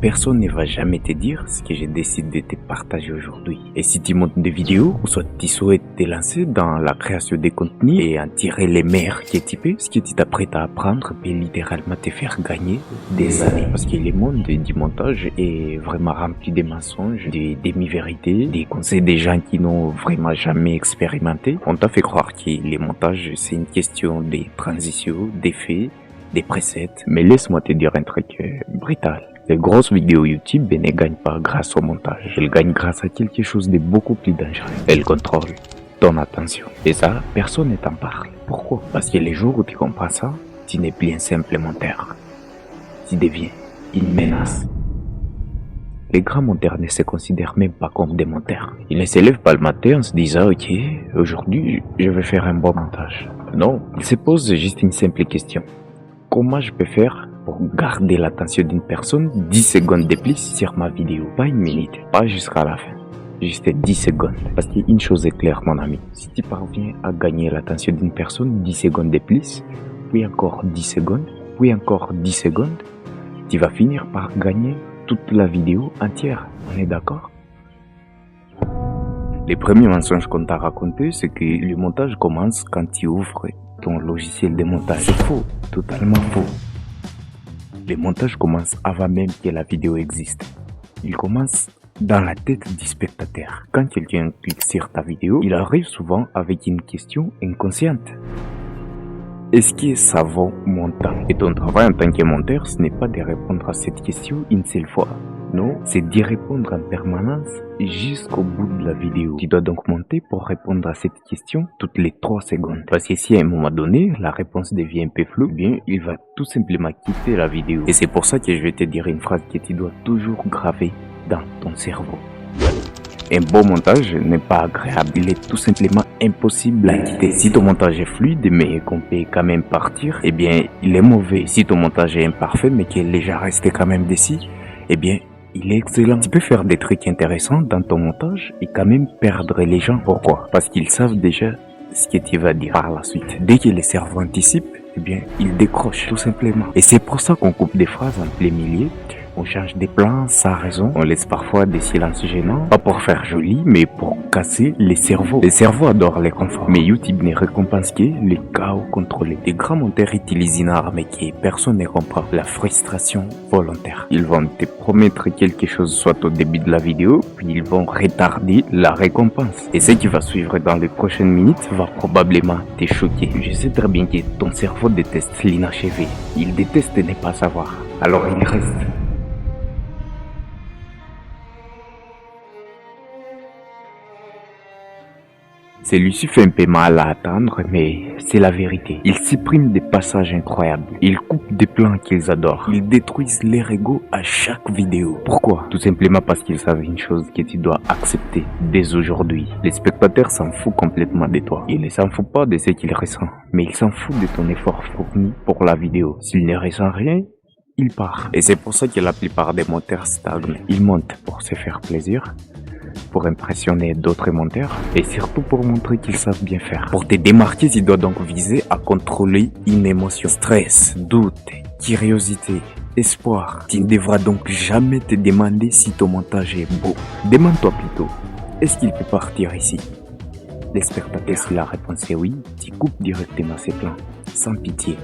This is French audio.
personne ne va jamais te dire ce que j'ai décidé de te partager aujourd'hui. Et si tu montes des vidéos, ou soit tu souhaites te lancer dans la création de contenu et en tirer les meilleurs que tu peux, ce que tu t'apprêtes à apprendre peut littéralement te faire gagner des années. Parce que le monde du montage est vraiment rempli de mensonges, de demi-vérités, des conseils des gens qui n'ont vraiment jamais expérimenté. On t'a fait croire que le montage c'est une question de transition, d'effets, des presets. Mais laisse-moi te dire un truc brutal. Les grosses vidéos YouTube ne gagnent pas grâce au montage. Elles gagnent grâce à quelque chose de beaucoup plus dangereux. Elles contrôlent ton attention. Et ça, personne ne t'en parle. Pourquoi? Parce que les jours où tu comprends ça, tu n'es plus un simple monteur. Tu deviens une menace. Les grands monteurs ne se considèrent même pas comme des monteurs. Ils ne se lèvent pas le matin en se disant « Ok, aujourd'hui, je vais faire un bon montage ». Non, ils se posent juste une simple question. Comment je peux faire pour garder l'attention d'une personne 10 secondes de plus sur ma vidéo? Pas une minute, pas jusqu'à la fin. Juste 10 secondes. Parce qu'une chose est claire, mon ami. Si tu parviens à gagner l'attention d'une personne 10 secondes de plus, puis encore 10 secondes, puis encore 10 secondes, tu vas finir par gagner toute la vidéo entière. On est d'accord? Les premiers mensonges qu'on t'a raconté, c'est que le montage commence quand tu ouvres ton logiciel de montage. C'est faux, totalement faux. Le montage commence avant même que la vidéo existe. Il commence dans la tête du spectateur. Quand quelqu'un clique sur ta vidéo, il arrive souvent avec une question inconsciente. Est-ce que ça vaut mon temps? Et ton travail en tant que monteur, ce n'est pas de répondre à cette question une seule fois. Non, c'est d'y répondre en permanence jusqu'au bout de la vidéo. Tu dois donc monter pour répondre à cette question toutes les 3 secondes. Parce que si à un moment donné, la réponse devient un peu floue, bien, il va tout simplement quitter la vidéo. Et c'est pour ça que je vais te dire une phrase que tu dois toujours graver dans ton cerveau. Un bon montage n'est pas agréable, il est tout simplement impossible à quitter. Si ton montage est fluide mais qu'on peut quand même partir, eh bien il est mauvais. Si ton montage est imparfait mais que les gens restent quand même dessus, eh bien il est excellent. Tu peux faire des trucs intéressants dans ton montage et quand même perdre les gens. Pourquoi? Parce qu'ils savent déjà ce que tu vas dire par la suite. Dès que le cerveau anticipe, eh bien il décroche tout simplement. Et c'est pour ça qu'on coupe des phrases en plein milieu. On change des plans sans raison, on laisse parfois des silences gênants, pas pour faire joli, mais pour casser les cerveaux. Les cerveaux adorent les conforts, mais YouTube ne récompense que les chaos contrôlés. Les grands monteurs utilisent une arme que personne ne comprend, la frustration volontaire. Ils vont te promettre quelque chose soit au début de la vidéo, puis ils vont retarder la récompense. Et ce qui va suivre dans les prochaines minutes va probablement te choquer. Je sais très bien que ton cerveau déteste l'inachevé. Il déteste ne pas savoir. Alors il reste. Celui-ci fait un peu mal à attendre, mais c'est la vérité. Ils suppriment des passages incroyables. Ils coupent des plans qu'ils adorent. Ils détruisent leur ego à chaque vidéo. Pourquoi? Tout simplement parce qu'ils savent une chose que tu dois accepter dès aujourd'hui. Les spectateurs s'en foutent complètement de toi. Ils ne s'en foutent pas de ce qu'ils ressentent, mais ils s'en foutent de ton effort fourni pour la vidéo. S'ils ne ressentent rien, ils partent. Et c'est pour ça que la plupart des monteurs stagnent. Ils montent pour se faire plaisir, pour impressionner d'autres monteurs et surtout pour montrer qu'ils savent bien faire. Pour te démarquer, tu dois donc viser à contrôler une émotion. Stress, doute, curiosité, espoir. Tu ne devras donc jamais te demander si ton montage est beau. Demande-toi plutôt, est-ce qu'il peut partir ici? Les spectateurs, si la réponse est oui, tu coupes directement ces plans, sans pitié.